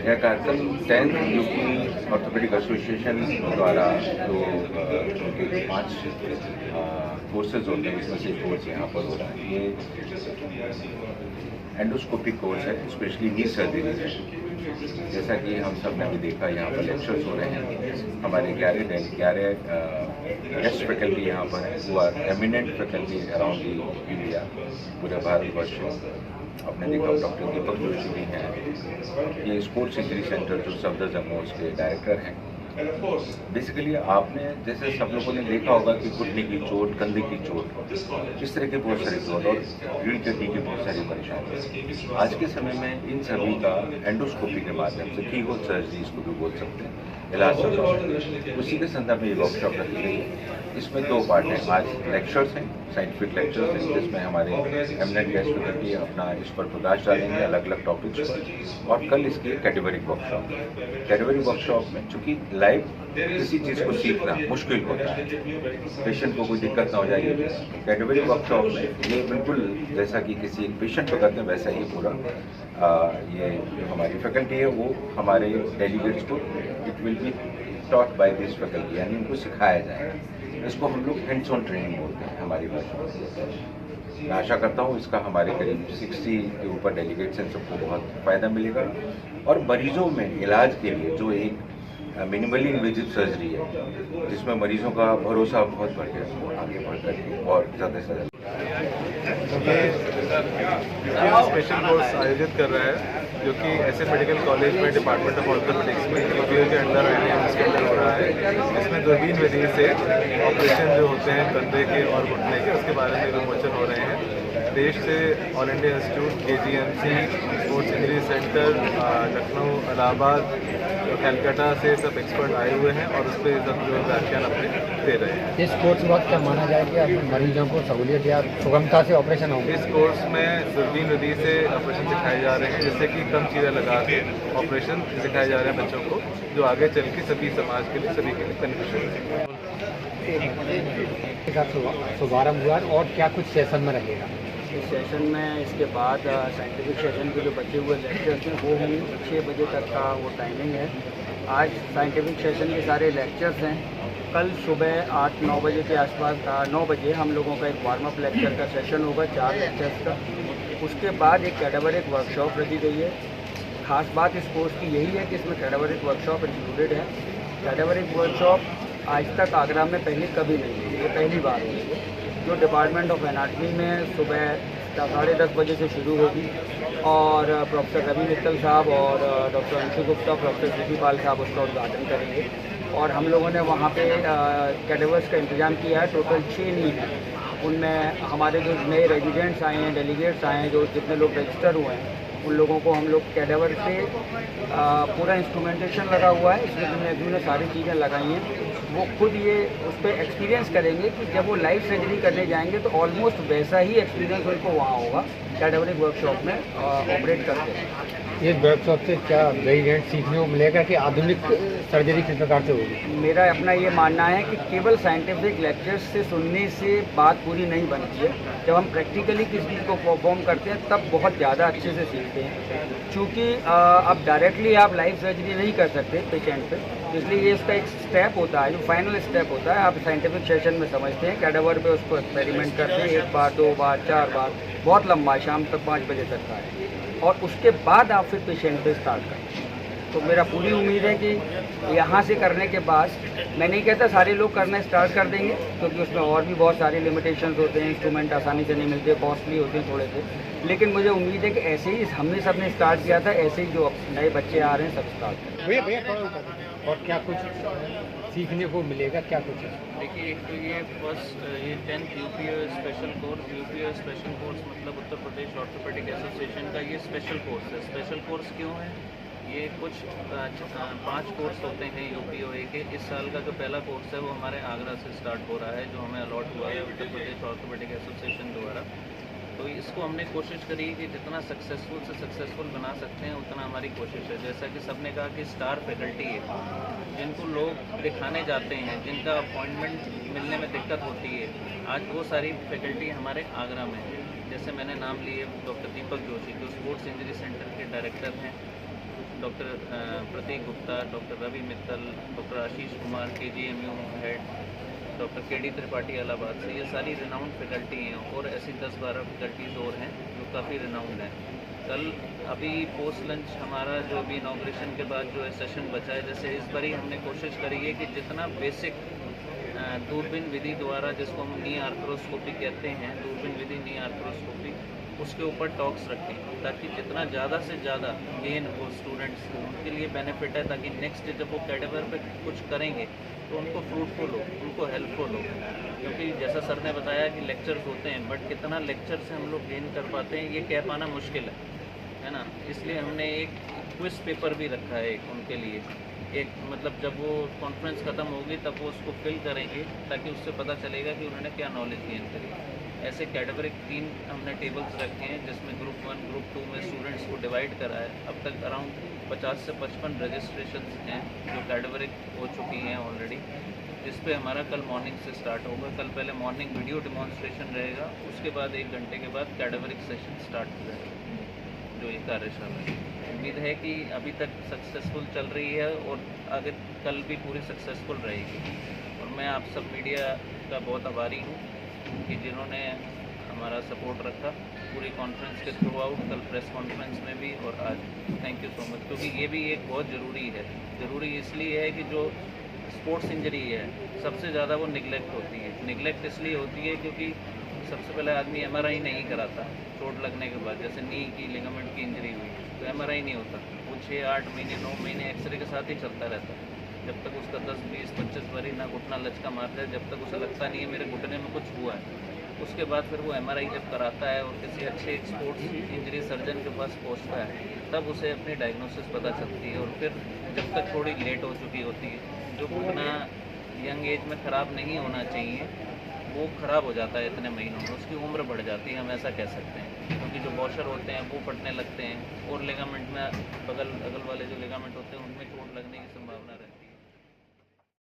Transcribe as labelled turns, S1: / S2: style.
S1: यह कार्यक्रम 10th UP orthopaedic association द्वारा जो उनके 5 कोर्सेज होते हैं, इसमें से एक कोर्स यहाँ पर हो रहा है। ये एंडोस्कोपिक कोर्स है, स्पेशली नी सर्जरी है। जैसा कि हम सब ने भी देखा, यहाँ पर लेक्चर्स हो रहे हैं। हमारे 11 गेस्ट फैकल्टी यहाँ पर हैं, वो are eminent faculty around the India, पूरे भारतवर्ष में। आपने देखा डॉक्टर दीपक जोशी भी हैं, ये स्पोर्ट्स इंजरी सेंटर जो सफदरजंग के डायरेक्टर हैं। बेसिकली आपने जैसे सब लोगों ने देखा होगा कि घुटने की चोट, कंधे की चोट, इस तरह की बहुत सारी चोट और रीढ़ की हड्डी की बहुत सारी परेशानी। आज के समय में इन सभी का एंडोस्कोपी के माध्यम से कीहोल सर्जरी इसको भी बोल सकते हैं, इलाज चल रहा है। उसी के संदर्भ में ये वर्कशॉप रखी गई है। इसमें 2 पार्ट हैं। आज लेक्चर्स हैं, साइंटिफिक लेक्चर्स हैं, जिसमें हमारे एमिनेंट गेस्ट फैकल्टी अपना इस पर प्रकाश डालेंगे अलग अलग टॉपिक्स पर। और कल इसकी कैटेगरिक वर्कशॉप है। कैटेगरिक वर्कशॉप में चूँकि लाइव किसी चीज़ को सीखना मुश्किल होता है, पेशेंट को कोई दिक्कत ना हो जाए, कैटेगरिक वर्कशॉप में ये बिल्कुल जैसा कि किसी एक पेशेंट को करते हैं वैसा ही पूरा ये जो हमारी फैकल्टी है वो हमारे डेलीगेट्स को it will be taught by this faculty, यानी उनको सिखाया जाएगा। इसको हम लोग हैंड्स ऑन ट्रेनिंग बोलते हैं हमारी भाषा में। मैं आशा करता हूँ इसका हमारे करीब 60 के ऊपर डेलीगेट्स हैं, सबको बहुत फ़ायदा मिलेगा। और मरीजों में इलाज के लिए जो एक मिनिमली इन्वेजिव सर्जरी है, जिसमें मरीजों का भरोसा बहुत बढ़ गया, वो आगे बढ़ कर और ज़्यादा से ज़्यादा
S2: स्पेशल कोर्स आयोजित कर रहा है, जो कि ऐसे मेडिकल कॉलेज में डिपार्टमेंट ऑफ ऑर्थोपेडिक्स में यूपीओ के अंडर उसके अंदर हो रहा है। इसमें दूरबीन विधि से ऑपरेशन जो होते हैं कंधे के और घुटने के, उसके बारे में विमोचन हो रहे हैं। देश से all India institute, KGMC, sports injury centre, Lucknow, Allahabad, Calcutta से सब एक्सपर्ट आए हुए हैं और उस पर सब जो व्याख्यान अपने दे रहे हैं।
S3: इस कोर्स में क्या माना जाए कि अब मरीजों को सहूलियत या सुगमता से ऑपरेशन होंगे?
S2: इस कोर्स में दूरबीन विधि से ऑपरेशन सिखाए जा रहे हैं, जिससे कि कम चीज़ें लगा के ऑपरेशन सिखाए जा रहे हैं बच्चों को, जो आगे चल के सभी समाज के लिए, सभी के लिए बेनिफिशियल है।
S3: शुभारंभ हुआ और क्या कुछ सेशन में रहेगा?
S4: इस सेशन में इसके बाद साइंटिफिक सेशन के जो बचे हुए लेक्चर्स हैं वो भी 6 बजे तक का वो टाइमिंग है। आज साइंटिफिक सेशन के सारे लेक्चर्स हैं। कल सुबह 8-9 बजे के आसपास 9 बजे हम लोगों का एक वार्म अप लेक्चर का सेशन होगा, 4 लेक्चर्स का। उसके बाद एक कैडावरिक वर्कशॉप रखी गई है। खास बात इस कोर्स की यही है कि इसमें कैडावरिक वर्कशॉप इंक्लूडेड है। कैडावरिक वर्कशॉप आज तक आगरा में पहले कभी नहीं हुई, ये पहली बार हुई है। जो डिपार्टमेंट ऑफ एनाटमी में सुबह 10:30 बजे से शुरू होगी और प्रोफेसर रवि मित्तल साहब और doctor Anshu Gupta, professor GP Pal साहब उसका उद्घाटन करेंगे। और हम लोगों ने वहाँ पे कैडेवर्स का इंतज़ाम किया है। टोटल 6 नीड हैं, उनमें हमारे जो नए रेजिडेंट्स आए हैं, डेलीगेट्स आए हैं, जो जितने लोग रजिस्टर हुए हैं, उन लोगों को हम लोग कैडेवर से पूरा इंस्ट्रूमेंटेशन लगा हुआ है, इसमें जिन्होंने सारी चीज़ें लगाई हैं वो खुद ये उस पर एक्सपीरियंस करेंगे कि जब वो लाइव सर्जरी करने जाएंगे तो ऑलमोस्ट वैसा ही एक्सपीरियंस उनको वहाँ होगा कैडावरिक वर्कशॉप में ऑपरेट करते हैं।
S3: इस वर्कशॉप से क्या वेरिएंट सीखने को मिलेगा कि आधुनिक सर्जरी किस प्रकार से होगी?
S4: मेरा अपना ये मानना है कि केवल साइंटिफिक लेक्चर्स से सुनने से बात पूरी नहीं बनती है। जब हम प्रैक्टिकली किसी चीज़ को परफॉर्म करते हैं तब बहुत ज़्यादा अच्छे से सीखते हैं। क्योंकि अब डायरेक्टली आप लाइव सर्जरी नहीं कर सकते पेशेंट पे, इसलिए ये इसका एक स्टेप होता है, जो फाइनल स्टेप होता है। आप साइंटिफिक सेशन में समझते हैं, कैडावर पे उसको एक्सपेरिमेंट करते हैं 1 बार, 2 बार, 4 बार, बहुत लंबा, शाम तक 5 बजे तक का है। और उसके बाद आप फिर पेशेंट पे स्टार्ट करते हैं। तो मेरा पूरी उम्मीद है कि यहाँ से करने के बाद, मैं नहीं कहता सारे लोग करना स्टार्ट कर देंगे, क्योंकि उसमें और भी बहुत सारे लिमिटेशंस होते हैं, इंस्ट्रूमेंट आसानी से नहीं मिलते, कॉस्टली होते हैं थोड़े से। लेकिन मुझे उम्मीद है कि ऐसे ही हमने सबने स्टार्ट किया था, ऐसे ही जो नए बच्चे आ रहे हैं सब स्टार्ट करें।
S3: और क्या कुछ सीखने को मिलेगा, क्या कुछ है?
S5: देखिए, एक तो ये 10th UPO special course, UPO special course मतलब उत्तर प्रदेश ऑर्थोपेडिक एसोसिएशन का ये स्पेशल कोर्स है। स्पेशल कोर्स क्यों है? ये कुछ 5 कोर्स होते हैं यूपीओए के। इस साल का जो पहला कोर्स है वो हमारे आगरा से स्टार्ट हो रहा है, जो हमें अलॉट हुआ है उत्तर प्रदेश ऑर्थोपेडिक एसोसिएशन द्वारा। तो इसको हमने कोशिश करी कि जितना सक्सेसफुल से सक्सेसफुल बना सकते हैं उतना हमारी कोशिश है। जैसा कि सबने कहा कि स्टार फैकल्टी है, जिनको लोग दिखाने जाते हैं, जिनका अपॉइंटमेंट मिलने में दिक्कत होती है, आज वो सारी फैकल्टी हमारे आगरा में है। जैसे मैंने नाम लिए डॉक्टर दीपक जोशी, जो स्पोर्ट्स इंजरी सेंटर के डायरेक्टर हैं, doctor Prateek Gupta, doctor Ravi Mittal, doctor Ashish Kumar KGMU head, doctor KD Tripathi Allahabad से, ये सारी रिनाउंड फैकल्टी हैं और ऐसी 10-12 फैकल्टीज़ और हैं जो काफ़ी रिनाउंड हैं। कल अभी पोस्ट लंच हमारा जो अभी इनॉग्रेशन के बाद जो है सेशन बचा है, जैसे इस बार ही हमने कोशिश करी है कि जितना बेसिक दूरबीन विधि द्वारा, जिसको हम नी आर्थ्रोस्कोपी कहते हैं, दूरबीन विधि नी आर्थ्रोस्कोपी, उसके ऊपर टॉक्स रखें ताकि जितना ज़्यादा से ज़्यादा गेन हो स्टूडेंट्स को, उनके लिए बेनिफिट है, ताकि नेक्स्ट जब वो कैडेवर पे कुछ करेंगे तो उनको फ्रूटफुल हो, उनको हेल्पफुल हो। क्योंकि जैसा सर ने बताया कि लेक्चर्स होते हैं, बट कितना लेक्चर से हम लोग गेन कर पाते हैं ये कह पाना मुश्किल है ना। इसलिए हमने एक क्विज पेपर भी रखा है उनके लिए, एक मतलब जब वो कॉन्फ्रेंस ख़त्म होगी तब वो उसको फिल करेंगे ताकि उससे पता चलेगा कि उन्होंने क्या नॉलेज गेन करी। ऐसे कैटेगरिक 3 हमने टेबल्स रखे हैं जिसमें ग्रुप 1 ग्रुप 2 में स्टूडेंट्स को डिवाइड करा है। अब तक अराउंड 50 से 55 रजिस्ट्रेशन हैं जो कैटेगरिक हो चुकी हैं ऑलरेडी, जिस पे हमारा कल मॉर्निंग से स्टार्ट होगा। कल पहले मॉर्निंग वीडियो डिमॉन्स्ट्रेशन रहेगा, उसके बाद 1 घंटे के बाद कैटेगरिक सेशन स्टार्ट हो जाएगा जो ये कार्यशाला है। उम्मीद है कि अभी तक सक्सेसफुल चल रही है और आगे कल भी पूरी सक्सेसफुल रहेगी। और मैं आप सब मीडिया का बहुत आभारी हूँ कि जिन्होंने हमारा सपोर्ट रखा पूरी कॉन्फ्रेंस के थ्रू आउट, कल प्रेस कॉन्फ्रेंस में भी और आज। थैंक यू सो मच, क्योंकि ये भी एक बहुत ज़रूरी है। ज़रूरी इसलिए है कि जो स्पोर्ट्स इंजरी है सबसे ज़्यादा वो निगलेक्ट होती है। निगलेक्ट इसलिए होती है क्योंकि सबसे पहले आदमी MRI नहीं कराता चोट लगने के बाद, जैसे नी की लिगामेंट की इंजरी हुई तो MRI नहीं होता, वो 6-8 महीने 9 महीने एक्सरे के साथ ही चलता रहता है। जब तक उसका 10-20-25 बारी ना घुटना लचका मारता है, जब तक उसे लगता नहीं है मेरे घुटने में कुछ हुआ है, उसके बाद फिर वो MRI जब कराता है और किसी अच्छे स्पोर्ट्स इंजरी सर्जन के पास पहुंचता है तब उसे अपनी डायग्नोसिस पता चलती है। और फिर जब तक थोड़ी लेट हो चुकी होती है, जो घुटना यंग एज में ख़राब नहीं होना चाहिए वो ख़राब हो जाता है इतने महीनों में, उसकी उम्र बढ़ जाती है, हम ऐसा कह सकते हैं। क्योंकि जो वॉशर होते हैं वो फटने लगते हैं और लिगामेंट में अगल वाले जो लिगामेंट होते हैं उनमें चोट लगने की संभावना रहती है।